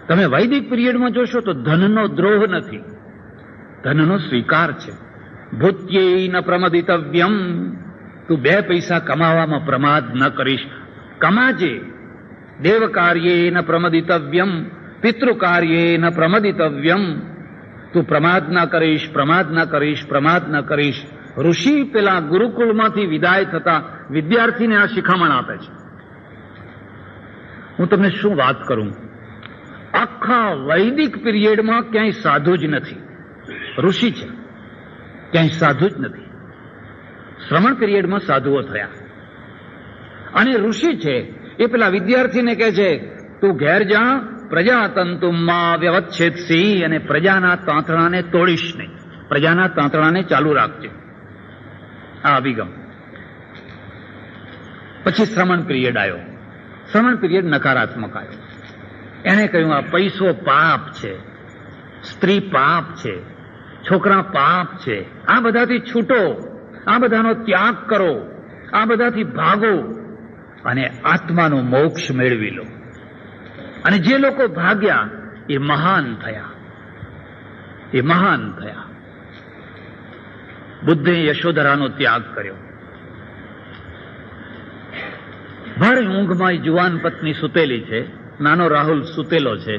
તમે વૈદિક પીરિયડમાં જોશો તો ધનનો દ્રોહ નથી, ધનનો સ્વીકાર છે. ભૂત્યેય ન પ્રમદિતવ્યમ, તું 2 પૈસા કમાવામાં પ્રમાદ ન કરીશ, કમાજે. દેવ કાર્યે ન પ્રમદિતવ્યમ, પિતૃ કાર્યે ન પ્રમદિતવ્યમ. તું પ્રમાદ ના કરીશ, પ્રમાદ ના કરીશ, પ્રમાદ ના કરીશ. ઋષિ પેલા ગુરુકુળમાંથી વિદાય થતા વિદ્યાર્થીને આ શિખામણ આપે છે. હું તમને શું વાત કરું, આખા વૈદિક પીરિયડમાં ક્યાંય સાધુ જ નથી, ઋષિ છે, ક્યાંય સાધુ જ નથી. શ્રમણ પીરિયડમાં સાધુઓ થયા અને ઋષિ છે એ પેલા વિદ્યાર્થીને કહે છે, તું ઘેર જા, પ્રજાતંતુમાં વ્યવચ્છેદસી, અને પ્રજાના તાંતણાને તોડીશ નહીં, પ્રજાના તાંતણાને ચાલુ રાખજે. આ અભિગમ. પછી શ્રમણ પીરિયડ આવ્યો. શ્રમણ પીરિયડ નકારાત્મક આવ્યો. એને કહ્યું આ પૈસો પાપ છે, સ્ત્રી પાપ છે, છોકરા પાપ છે, આ બધાથી છૂટો, આ બધાનો ત્યાગ કરો, આ બધાથી ભાગો અને આત્માનો મોક્ષ મેળવી લો. અને જે લોકો ભાગ્યા એ મહાન થયા, એ મહાન થયા. બુદ્ધે યશોધરાનો ત્યાગ કર્યો. ભર ઊંઘમાં જુવાન પત્ની સુતેલી છે, નાનો રાહુલ સુતેલો છે.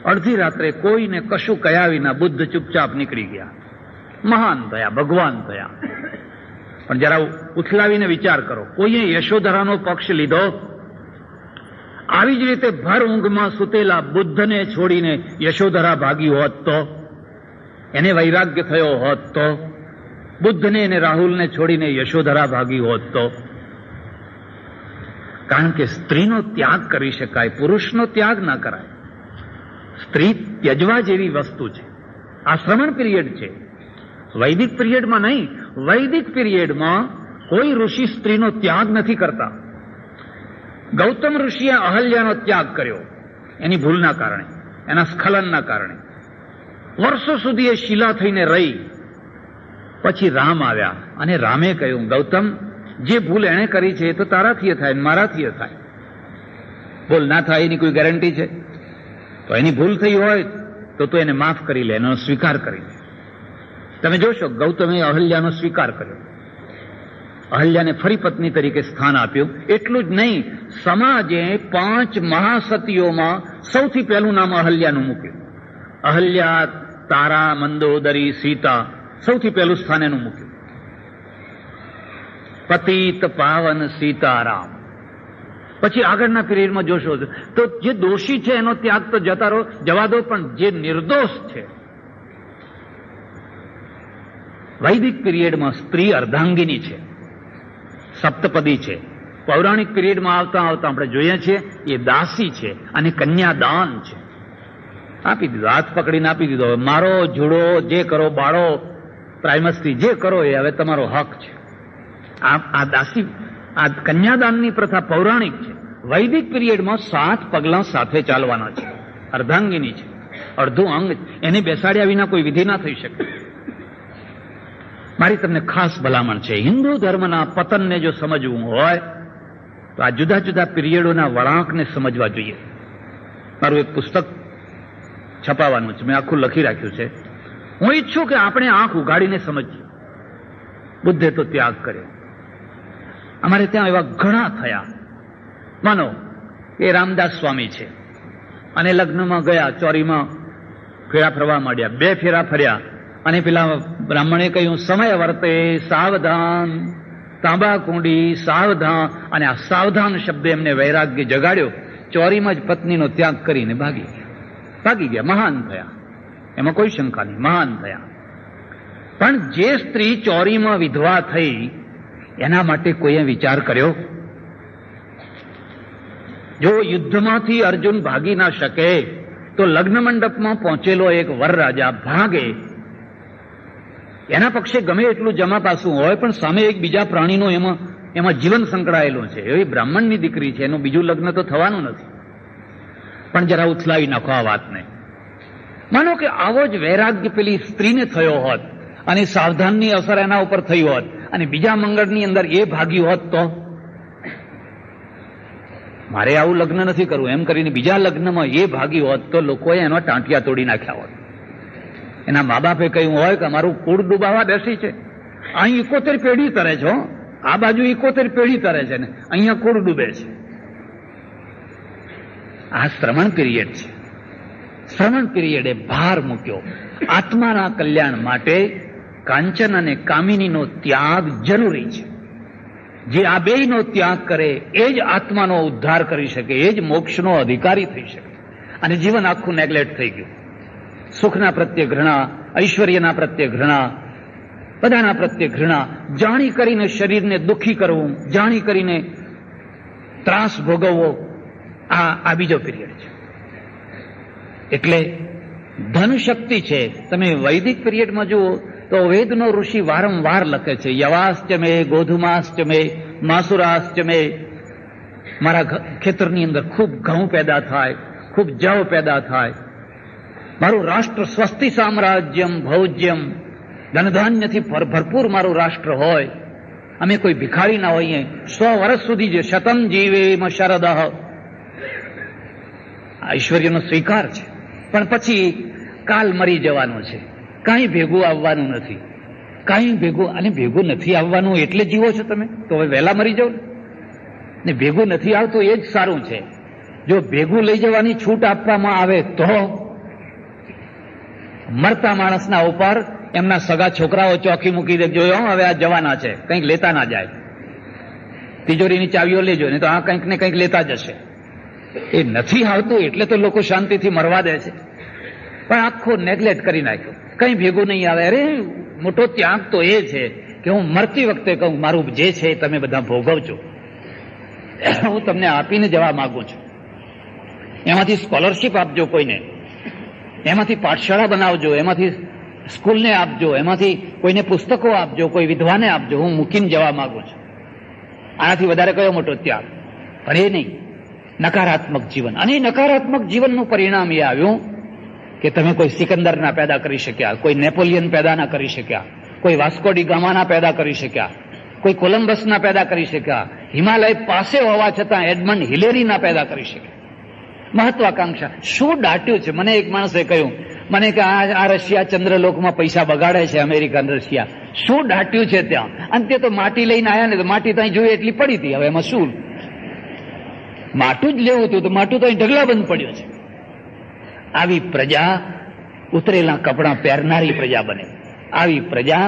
અડધી રાત્રે કોઈને કશું કહ્યા વિના બુદ્ધ ચૂપચાપ નીકળી ગયા. મહાન થયા, ભગવાન થયા. પણ જરા ઉથલાવીને વિચાર કરો, કોઈએ યશોધરાનો પક્ષ લીધો? આવી જ રીતે ભર ઊંઘમાં સુતેલા બુદ્ધને છોડીને યશોધરા ભાગી હોત તો, એને વૈરાગ્ય થયો હોત તો, બુદ્ધને અને રાહુલને છોડીને યશોધરા ભાગી હોત તો. કારણ કે સ્ત્રીનો ત્યાગ કરી શકાય, પુરુષનો ત્યાગ ના કરાય. સ્ત્રી ત્યજવા જેવી વસ્તુ છે. આ શ્રમણ પીરિયડ છે, વૈદિક પીરિયડમાં નહીં. વૈદિક પીરિયડમાં કોઈ ઋષિ સ્ત્રીનો ત્યાગ નથી કરતા. ગૌતમ ઋષિએ અહલ્યાનો ત્યાગ કર્યો એની ભૂલના કારણે, એના સ્ખલનના કારણે. વર્ષો સુધી એ શિલા થઈને રહી. પછી રામ આવ્યા અને રામે કહ્યું, ગૌતમ, જે ભૂલ એણે કરી છે એ તો તારાથી થાય, મારાથી થાય. ભૂલ ના થાય એની કોઈ ગેરંટી છે? તો એની ભૂલ થઈ હોય તો એને માફ કરી લે, એનો સ્વીકાર કરી લે. તમે જોશો ગૌતમે અહલ્યાનો સ્વીકાર કર્યો, અહલ્યાને ફરી પત્ની તરીકે સ્થાન આપ્યું. એટલું જ નહીં, સમાજે 5 મહાસતીઓમાં સૌથી પહેલું નામ અહલ્યાનું મૂક્યું. અહલ્યા, તારા, મંદોદરી, સીતા, સૌથી પહેલું સ્થાન એનું મૂક્યું. પતિત પાવન સીતારામ. પછી આગળના પીરિયડમાં જોશો તો જે દોષી છે એનો ત્યાગ તો જવા દો, પણ જે નિર્દોષ છે. વૈદિક પીરિયડમાં સ્ત્રી અર્ધાંગિની છે, સપ્તપદી છે. પૌરાણિક પીરિયડમાં આવતા આવતા આપણે જોઈએ છીએ એ દાસી છે અને કન્યાદાન છે. આપી દીધો, હાથ પકડીને આપી દીધો. મારો જુડો, જે કરો, બાળો, પ્રાઇમસ્ત્રી જે કરો એ હવે તમારો હક છે. આ દાસી, આ કન્યાદાનની પ્રથા પૌરાણિક છે. વૈદિક પિરિયડમાં 7 પગલા સાથે ચાલવાના છે. અર્ધાંગિની છે, અડધું અંગ, એને બેસાડ્યા વિના કોઈ વિધિ ના થઈ શકે. મારી તમને ખાસ ભલામણ છે, હિન્દુ ધર્મના પતનને જો સમજવું હોય તો આ જુદા જુદા પિરિયડોના વળાંકને સમજવા જોઈએ. મારું એક પુસ્તક છપાવાનું છે, મેં આખું લખી રાખ્યું છે. હું ઈચ્છું કે આપણે આંખ ઉઘાડીને સમજીએ. બુદ્ધે તો ત્યાગ કર્યો. અમારે ત્યાં એવા ઘણા થયા. માનો એ રામદાસ સ્વામી છે અને લગ્નમાં ગયા, ચોરીમાં ફેરા ફરવા માંડ્યા. 2 ફેરા ફર્યા અને પેલા બ્રાહ્મણે કહ્યું, સમય વર્તે સાવધાન, તાંબાકુંડી સાવધાન. અને આ સાવધાન શબ્દ એમને વૈરાગ્ય જગાડ્યો. ચોરીમાં જ પત્નીનો ત્યાગ કરીને ભાગી ગયા. મહાન થયા, એમાં કોઈ શંકા નહીં, મહાન થયા. પણ જે સ્ત્રી ચોરીમાં વિધવા થઈ એના માટે કોઈએ વિચાર કર્યો? જો યુદ્ધમાંથી અર્જુન ભાગી ના શકે તો લગ્ન મંડપમાં પહોંચેલો એક વરરાજા ભાગે, એના પક્ષે ગમે એટલું જમા પાસું હોય પણ સામે એક બીજા પ્રાણીનો એમાં જીવન સંકળાયેલું છે. એવી બ્રાહ્મણની દીકરી છે, એનું બીજું લગ્ન તો થવાનું નથી. પણ જરા ઉથલાવી નાખો આ વાતને. માનો કે આવો જ વૈરાગ્ય પેલી સ્ત્રીને થયો હોત અને સાવધાનની અસર એના ઉપર થઈ હોત અને બીજા મંગળની અંદર એ ભાગ્યું હોત, તો મારે આવું લગ્ન નથી કરવું એમ કરીને બીજા લગ્નમાં એ ભાગી હોત તો લોકોએ એનો ટાંટિયા તોડી નાખ્યા હોત. એના મા બાપે કહ્યું હોય કે અમારું કુળ ડૂબાવા બેસી છે, અહીં 71 પેઢી તરે છો, આ બાજુ 71 પેઢી તરે છે ને અહીંયા કુળ ડૂબે છે. આ શ્રવણ પિરિયડ છે. શ્રવણ પિરિયડે ભાર મૂક્યો આત્માના કલ્યાણ માટે કાંચન અને કામિનીનો ત્યાગ જરૂરી છે. જે આ બેયનો ત્યાગ કરે એ જ આત્માનો ઉદ્ધાર કરી શકે, એ જ મોક્ષનો અધિકારી થઈ શકે. અને જીવન આખું નેગ્લેક્ટ થઈ ગયું. સુખના પ્રત્યે ઘૃણા, ઐશ્વર્યના પ્રત્યે ઘૃણા, બધાના પ્રત્યે ઘૃણા, જાણી કરીને શરીરને દુઃખી કરવું, જાણી કરીને ત્રાસ ભોગવવો, આ બીજો પિરિયડ છે. એટલે ધન શક્તિ છે. તમે વૈદિક પિરિયડમાં જુઓ તો વેદનો ઋષિ વારંવાર લખે છે, યવાશ્ચમે, ગોધુમાશ્ચમે, માસુરાશ્ચમે. મારા ખેતરની અંદર ખૂબ ઘઉં પેદા થાય, ખૂબ જવ પેદા થાય. મારું રાષ્ટ્ર સ્વસ્તિ સામ્રાજ્યમ ભૌજ્યમ, ધનધાન્યથી ભરપૂર મારું રાષ્ટ્ર હોય. અમે કોઈ ભિખારી ના હોઈએ. 100 વર્ષ સુધી જે શતમ જીવેમ શરદઃ, ઐશ્વર્યનો સ્વીકાર છે. પણ પછી કાલ મરી જવાનું છે, કાંઈ ભેગું આવવાનું નથી, કાંઈ ભેગું. અને ભેગું નથી આવવાનું એટલે જીવો છો તમે, તો હવે વહેલા મરી જાઓ ને. ભેગું નથી આવતું એ જ સારું છે. જો ભેગું લઈ જવાની છૂટ આપવામાં આવે તો મરતા માણસના ઉપર એમના સગા છોકરાઓ ચોકી મૂકી દે, જોયો હવે આ જવાના છે, કંઈક લેતા ના જાય, તિજોરીની ચાવીઓ લેજો, ને તો આ કંઈક ને કંઈક લેતા જશે. એ નથી આવતું એટલે તો લોકો શાંતિથી મરવા દે છે. પણ આખો નેગ્લેક્ટ કરી નાખ્યો, કંઈ ભેગું નહીં આવે. અરે મોટો ત્યાગ તો એ છે કે હું મરતી વખતે કહું મારું જે છે એ તમે બધા ભોગવજો, હું તમને આપીને જવા માંગુ છું. એમાંથી સ્કોલરશીપ આપજો કોઈને, એમાંથી પાઠશાળા બનાવજો, એમાંથી સ્કૂલને આપજો, એમાંથી કોઈને પુસ્તકો આપજો, કોઈ વિધવાને આપજો, હું મૂકીને જવા માંગુ છું. આનાથી વધારે કયો મોટો ત્યાગ? પણ એ નહીં, નકારાત્મક જીવન. અને નકારાત્મક જીવનનું પરિણામ એ આવ્યું કે તમે કોઈ સિકંદર ના પેદા કરી શક્યા, કોઈ નેપોલિયન પેદા ના કરી શક્યા, કોઈ વાસ્કો ડી ગામાના પેદા કરી શક્યા, કોઈ કોલંબસના પેદા કરી શક્યા, હિમાલય પાસે હોવા છતાં એડમંડ હિલેરીના પેદા કરી શક્યા. મહત્વાકાંક્ષા શું દાટ્યું છે? મને એક માણસે કહ્યું, મને કે આ રશિયા ચંદ્રલોકમાં પૈસા બગાડે છે, અમેરિકન રશિયા. શું દાટ્યું છે ત્યાં? અંતે તો માટી લઈને આવ્યા ને તો માટી ત્યાં જોઈએ એટલી પડી હતી. હવે એમાં શું? માટું જ લેવું હતું તો માટું તો અહીં ઢગલાબંધ પડ્યું છે. આવી પ્રજા ઉતરેલા કપડાં પહેરનારી પ્રજા બને. આવી પ્રજા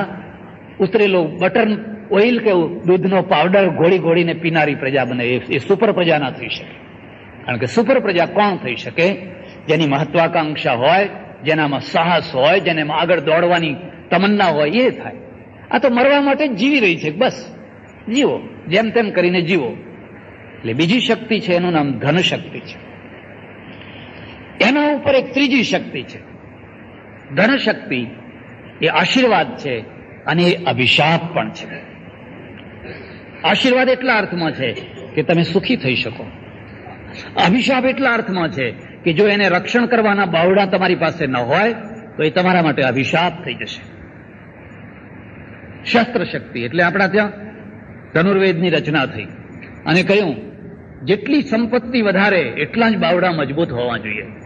ઉતરેલો બટર ઓઇલ કે દૂધનો પાવડર ઘોળીને પીનારી પ્રજા બને. એ સુપર પ્રજા ના થઈ શકે. કારણ કે સુપર પ્રજા કોણ થઈ શકે? જેની મહત્વાકાંક્ષા હોય, જેનામાં સાહસ હોય, જેનામાં આગળ દોડવાની તમન્ના હોય, એ થાય. આ તો મરવા માટે જ જીવી રહી છે. બસ જીવો, જેમ તેમ કરીને જીવો. એટલે બીજી શક્તિ છે, એનું નામ ધન શક્તિ છે. એના ઉપર એક ત્રીજી શક્તિ છે, ધન શક્તિ. એ આશીર્વાદ છે અને એ અભિશાપ પણ છે. આશીર્વાદ એટલા અર્થમાં છે કે તમે સુખી થઈ શકો. અભિશાપ એટલા અર્થમાં છે કે જો એને રક્ષણ કરવાના બાવડા તમારી પાસે ન હોય તો એ તમારા માટે અભિશાપ થઈ જશે. શસ્ત્ર શક્તિ એટલે આપણા ત્યાં ધનુર્વેદની રચના થઈ અને કહ્યું જેટલી સંપત્તિ વધારે એટલા જ બાવડા મજબૂત હોવા જોઈએ.